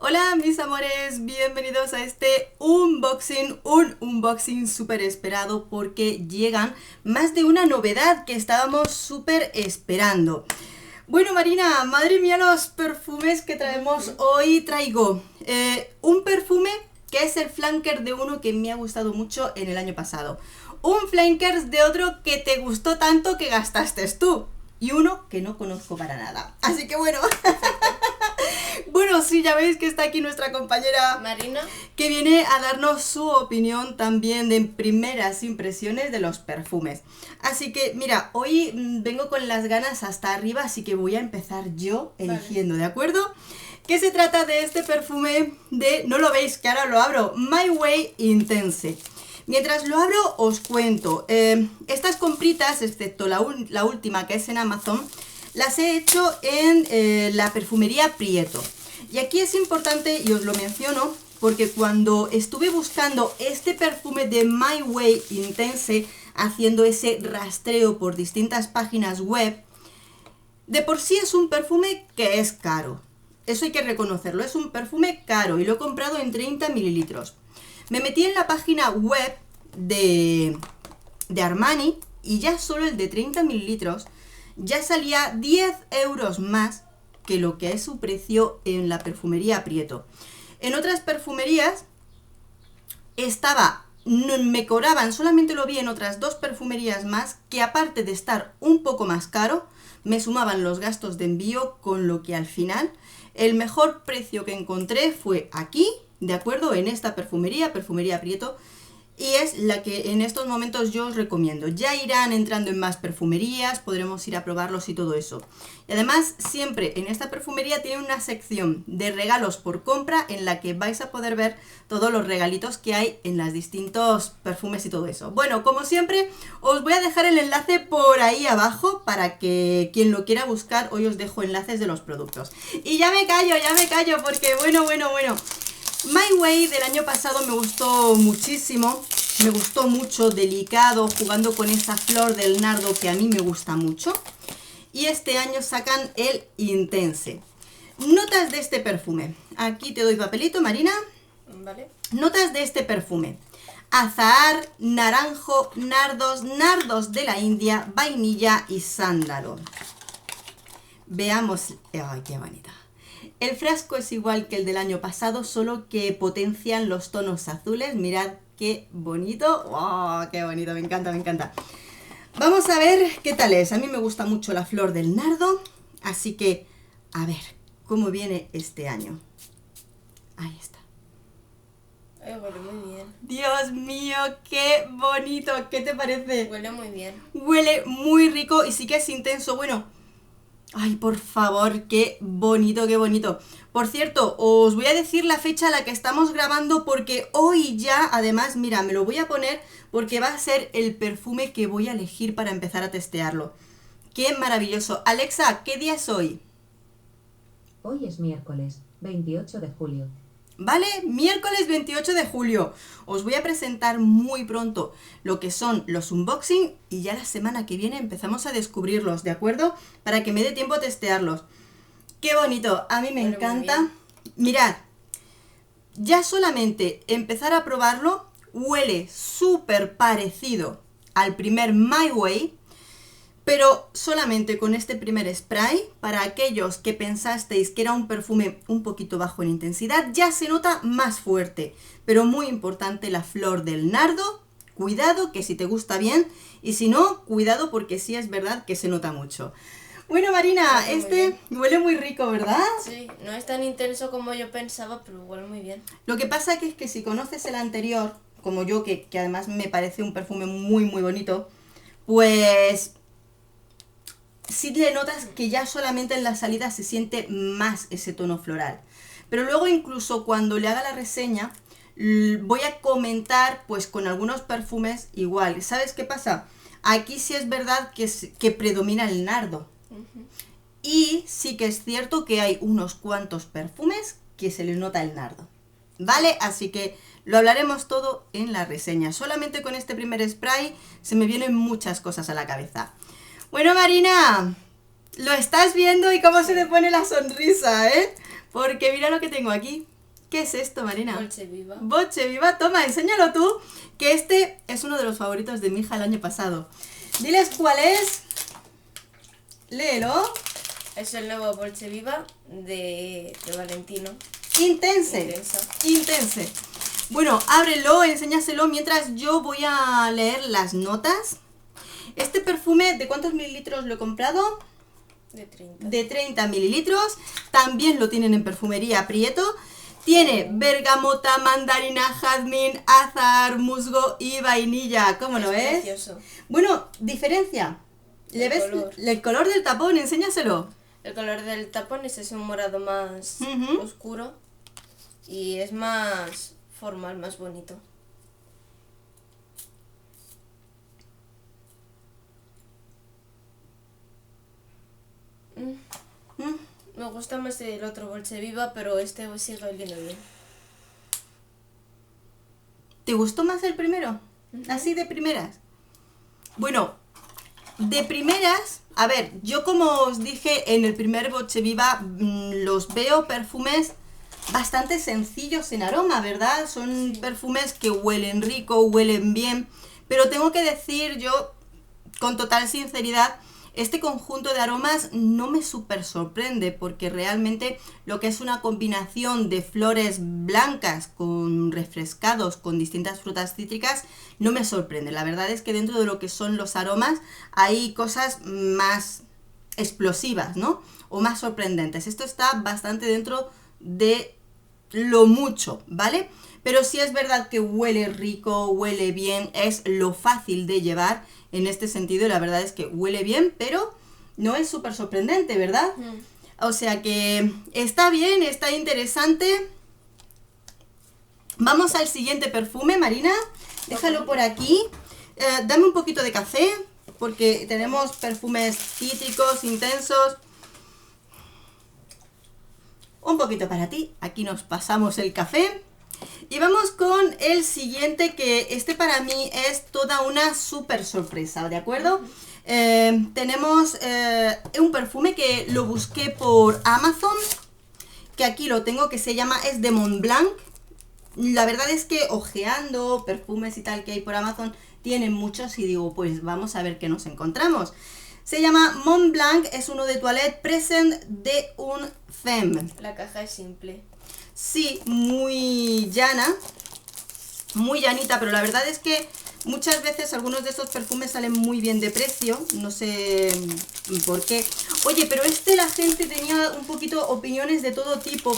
Hola mis amores, bienvenidos a este unboxing, un unboxing súper esperado porque llegan más de una novedad que estábamos súper esperando. Bueno Marina, madre mía los perfumes que traemos hoy. Traigo un perfume que es el flanker de uno que me ha gustado mucho en el año pasado. Un flanker de otro que te gustó tanto que gastaste tú. Y uno que no conozco para nada. Así que bueno... Bueno, sí, ya veis que está aquí nuestra compañera Marina, que viene a darnos su opinión también de primeras impresiones de los perfumes. Así que, mira, hoy vengo con las ganas hasta arriba, así que voy a empezar yo eligiendo, ¿de acuerdo? Que se trata de este perfume de, no lo veis que ahora lo abro, My Way Intense. Mientras lo abro os cuento, estas compritas, excepto la última que es en Amazon, las he hecho en la perfumería Prieto. Y aquí es importante, y os lo menciono, porque cuando estuve buscando este perfume de My Way Intense, haciendo ese rastreo por distintas páginas web, de por sí es un perfume que es caro. Eso hay que reconocerlo, es un perfume caro y lo he comprado en 30 mililitros. Me metí en la página web de Armani y ya solo el de 30 mililitros ya salía 10 euros más que lo que es su precio en la perfumería Prieto. En otras perfumerías me cobraban, solamente lo vi en otras dos perfumerías más, que aparte de estar un poco más caro, me sumaban los gastos de envío, con lo que al final el mejor precio que encontré fue aquí, de acuerdo, en esta perfumería Prieto, y es la que en estos momentos yo os recomiendo. Ya irán entrando en más perfumerías, podremos ir a probarlos y todo eso. Y además, siempre en esta perfumería tiene una sección de regalos por compra en la que vais a poder ver todos los regalitos que hay en los distintos perfumes y todo eso. Bueno, como siempre, os voy a dejar el enlace por ahí abajo para que quien lo quiera buscar, hoy os dejo enlaces de los productos. Y ya me callo, porque bueno. My Way del año pasado me gustó muchísimo, me gustó mucho, delicado, jugando con esa flor del nardo que a mí me gusta mucho. Y este año sacan el Intense. Notas de este perfume. Aquí te doy papelito, Marina. ¿vale? Notas de este perfume. Azahar, naranjo, nardos de la India, vainilla y sándalo. Veamos... ¡Ay, qué bonita! El frasco es igual que el del año pasado, solo que potencian los tonos azules. Mirad qué bonito. ¡Oh, qué bonito! Me encanta. Vamos a ver qué tal es. A mí me gusta mucho la flor del nardo. Así que, a ver, cómo viene este año. Ahí está. Huele muy bien. Dios mío, qué bonito. ¿Qué te parece? Huele muy bien. Huele muy rico y sí que es intenso. Bueno... Ay, por favor, qué bonito. Por cierto, os voy a decir la fecha a la que estamos grabando porque hoy ya, además, mira, me lo voy a poner porque va a ser el perfume que voy a elegir para empezar a testearlo. ¡Qué maravilloso! Alexa, ¿qué día es hoy? Hoy es miércoles, 28 de julio. ¿Vale? Miércoles 28 de julio. Os voy a presentar muy pronto lo que son los unboxing y ya la semana que viene empezamos a descubrirlos, ¿de acuerdo? Para que me dé tiempo a testearlos. ¡Qué bonito! A mí me encanta. Mirad, ya solamente empezar a probarlo huele súper parecido al primer My Way, pero solamente con este primer spray, para aquellos que pensasteis que era un perfume un poquito bajo en intensidad, ya se nota más fuerte. Pero muy importante la flor del nardo, cuidado que si te gusta bien, y si no, cuidado porque sí es verdad que se nota mucho. Bueno Marina, este huele muy rico, ¿verdad? Sí, no es tan intenso como yo pensaba, pero huele muy bien. Lo que pasa es que si conoces el anterior, como yo, que además me parece un perfume muy bonito, pues... sí le notas que ya solamente en la salida se siente más ese tono floral. Pero luego incluso cuando le haga la reseña, voy a comentar pues con algunos perfumes igual. ¿Sabes qué pasa? Aquí sí es verdad que predomina el nardo. Y sí que es cierto que hay unos cuantos perfumes que se les nota el nardo. ¿Vale? Así que lo hablaremos todo en la reseña. Solamente con este primer spray se me vienen muchas cosas a la cabeza. Bueno, Marina, lo estás viendo y cómo se te pone la sonrisa, ¿eh? Porque mira lo que tengo aquí. ¿Qué es esto, Marina? Dolce Viva. Boche Viva, toma, enséñalo tú, que este es uno de los favoritos de mi hija el año pasado. Diles cuál es. Léelo. Es el nuevo Dolce Viva de Valentino. Intense. Intense. Bueno, ábrelo, enséñaselo mientras yo voy a leer las notas. Este perfume, ¿de cuántos mililitros lo he comprado? De 30. De 30 mililitros. También lo tienen en Perfumería Prieto. Tiene bergamota, mandarina, jazmín, azahar, musgo y vainilla. ¿Cómo lo ves? Precioso. Bueno, diferencia. ¿Le ves color. el color del tapón? Enséñaselo. El color del tapón es un morado más Ujú. oscuro y es más formal, más bonito. Mm. Me gusta más el otro Dolce Viva, pero este sigue oliendo bien. ¿Te gustó más el primero? Así de primeras. Bueno, de primeras, a ver, yo como os dije en el primer Boche Viva, los veo perfumes bastante sencillos en aroma, ¿verdad? Son perfumes que huelen rico, huelen bien, pero tengo que decir yo, con total sinceridad, este conjunto de aromas no me súper sorprende porque realmente lo que es una combinación de flores blancas con refrescados con distintas frutas cítricas no me sorprende. La verdad es que dentro de lo que son los aromas hay cosas más explosivas, ¿no? O más sorprendentes. Esto está bastante dentro de lo mucho, ¿vale? Pero sí es verdad que huele rico, huele bien, es lo fácil de llevar en este sentido y la verdad es que huele bien, pero no es súper sorprendente, ¿verdad? O sea que está bien, está interesante. Vamos al siguiente perfume, Marina. Déjalo por aquí. Dame un poquito de café, porque tenemos perfumes cítricos, intensos. Un poquito para ti. Aquí nos pasamos el café. Y vamos con el siguiente, que este para mí es toda una súper sorpresa, ¿de acuerdo? Tenemos un perfume que lo busqué por Amazon, que aquí lo tengo, que se llama, es de Montblanc. La verdad es que ojeando perfumes y tal que hay por Amazon, tienen muchos y digo, pues vamos a ver qué nos encontramos. Se llama Montblanc, es uno de Toilette Present de un Femme. La caja es simple. Sí, muy llana, muy llanita, pero la verdad es que muchas veces algunos de estos perfumes salen muy bien de precio, no sé por qué. Oye, pero la gente tenía un poquito opiniones de todo tipo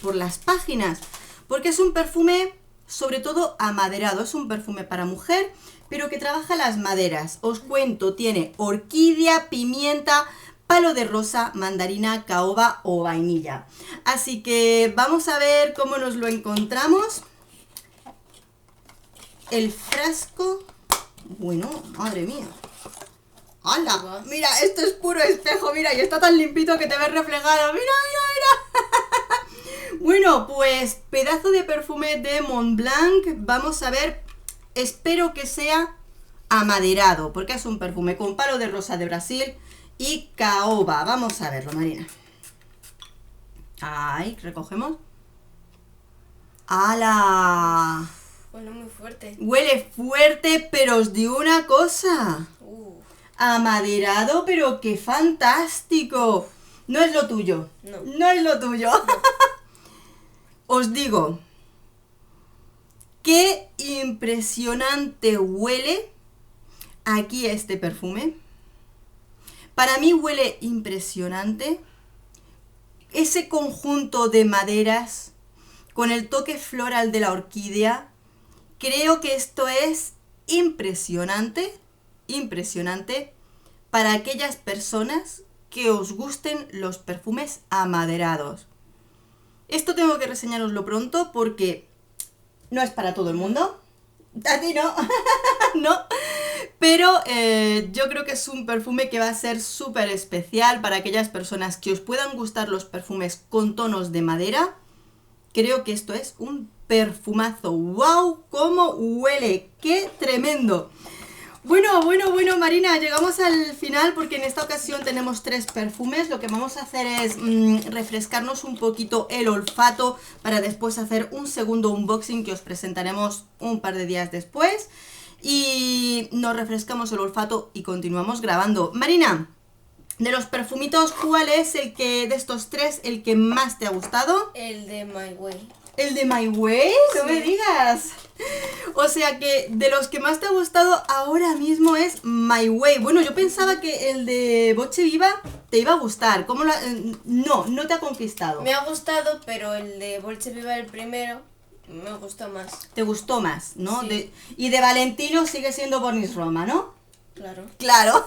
por las páginas, porque es un perfume sobre todo amaderado, es un perfume para mujer, pero que trabaja las maderas. Os cuento, tiene orquídea, pimienta, palo de rosa, mandarina, caoba o vainilla. Así que vamos a ver cómo nos lo encontramos. El frasco... Bueno, madre mía. ¡Hala! Mira, esto es puro espejo, mira, y está tan limpito que te ves reflejado. ¡Mira, mira, mira! Bueno, pues pedazo de perfume de Montblanc. Vamos a ver, espero que sea amaderado, porque es un perfume con palo de rosa de Brasil y caoba. Vamos a verlo, Marina. Ahí, recogemos. ¡Hala! Huele muy fuerte. Huele fuerte, pero os digo una cosa. Amaderado, pero qué fantástico. No es lo tuyo. No. No es lo tuyo. Os digo, qué impresionante huele aquí este perfume. Para mí huele impresionante. Ese conjunto de maderas con el toque floral de la orquídea. Creo que esto es impresionante, impresionante para aquellas personas que os gusten los perfumes amaderados. Esto tengo que reseñaroslo pronto porque no es para todo el mundo. A ti no, no. Pero yo creo que es un perfume que va a ser súper especial para aquellas personas que os puedan gustar los perfumes con tonos de madera. Creo que esto es un perfumazo. ¡Wow! ¡Cómo huele! ¡Qué tremendo! Bueno, Marina, llegamos al final porque en esta ocasión tenemos 3 perfumes. Lo que vamos a hacer es refrescarnos un poquito el olfato para después hacer un segundo unboxing que os presentaremos un par de días después. Y nos refrescamos el olfato y continuamos grabando. Marina, de los perfumitos, ¿cuál es el que, de estos 3, el que más te ha gustado? El de My Way. ¿El de My Way? No me digas. O sea que de los que más te ha gustado ahora mismo es My Way. Bueno, yo pensaba que el de Voce Viva te iba a gustar. ¿Cómo lo no te ha conquistado. Me ha gustado, pero el de Voce Viva, el primero, me gustó más. Te gustó más, ¿no? Sí. Y de Valentino sigue siendo Bonis Roma, ¿no? Claro. Claro.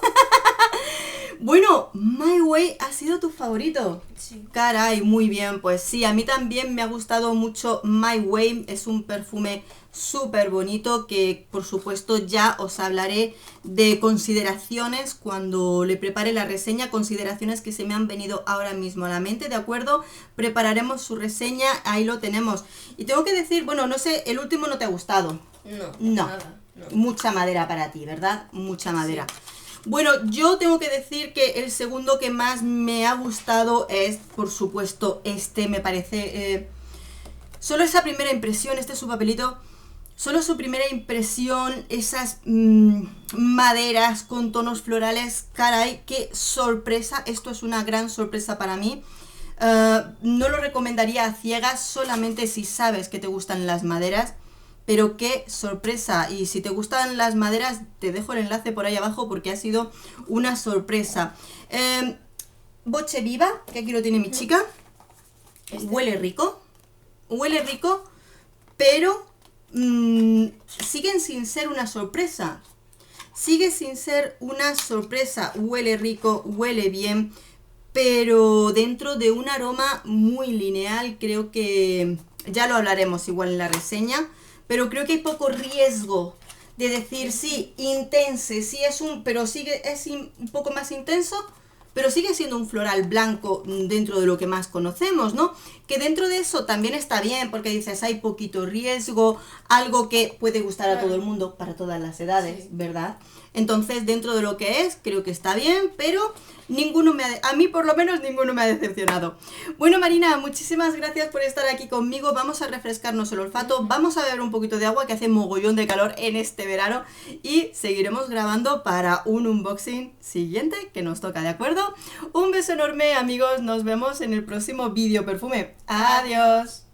Bueno, My Way ha sido tu favorito. Sí. Caray, muy bien. Pues sí, a mí también me ha gustado mucho My Way. Es un perfume súper bonito que por supuesto ya os hablaré de consideraciones cuando le prepare la reseña. Consideraciones que se me han venido ahora mismo a la mente, ¿de acuerdo? Prepararemos su reseña, ahí lo tenemos. Y tengo que decir, bueno, no sé, el último no te ha gustado. No. Nada, no. Mucha madera para ti, ¿verdad? Mucha madera. Sí. Bueno, yo tengo que decir que el segundo que más me ha gustado es, por supuesto, este. Me parece... solo esa primera impresión, este es su papelito. Solo su primera impresión, esas maderas con tonos florales. Caray, qué sorpresa. Esto es una gran sorpresa para mí. No lo recomendaría a ciegas, solamente si sabes que te gustan las maderas. Pero qué sorpresa, y si te gustan las maderas te dejo el enlace por ahí abajo porque ha sido una sorpresa. Voce Viva, que aquí lo tiene mi chica. Huele rico, pero siguen sin ser una sorpresa. Sigue sin ser una sorpresa, huele rico, huele bien, pero dentro de un aroma muy lineal. Creo que ya lo hablaremos igual en la reseña. Pero creo que hay poco riesgo de decir, sí, intense, sí es pero es un poco más intenso, pero sigue siendo un floral blanco dentro de lo que más conocemos, ¿no? Que dentro de eso también está bien, porque dices, hay poquito riesgo, algo que puede gustar a todo el mundo, para todas las edades, sí, ¿verdad? Entonces, dentro de lo que es, creo que está bien, pero a mí por lo menos ninguno me ha decepcionado. Bueno, Marina, muchísimas gracias por estar aquí conmigo. Vamos a refrescarnos el olfato, vamos a beber un poquito de agua, que hace mogollón de calor en este verano, y seguiremos grabando para un unboxing siguiente que nos toca, ¿de acuerdo? Un beso enorme, amigos, nos vemos en el próximo vídeo perfume. Adiós.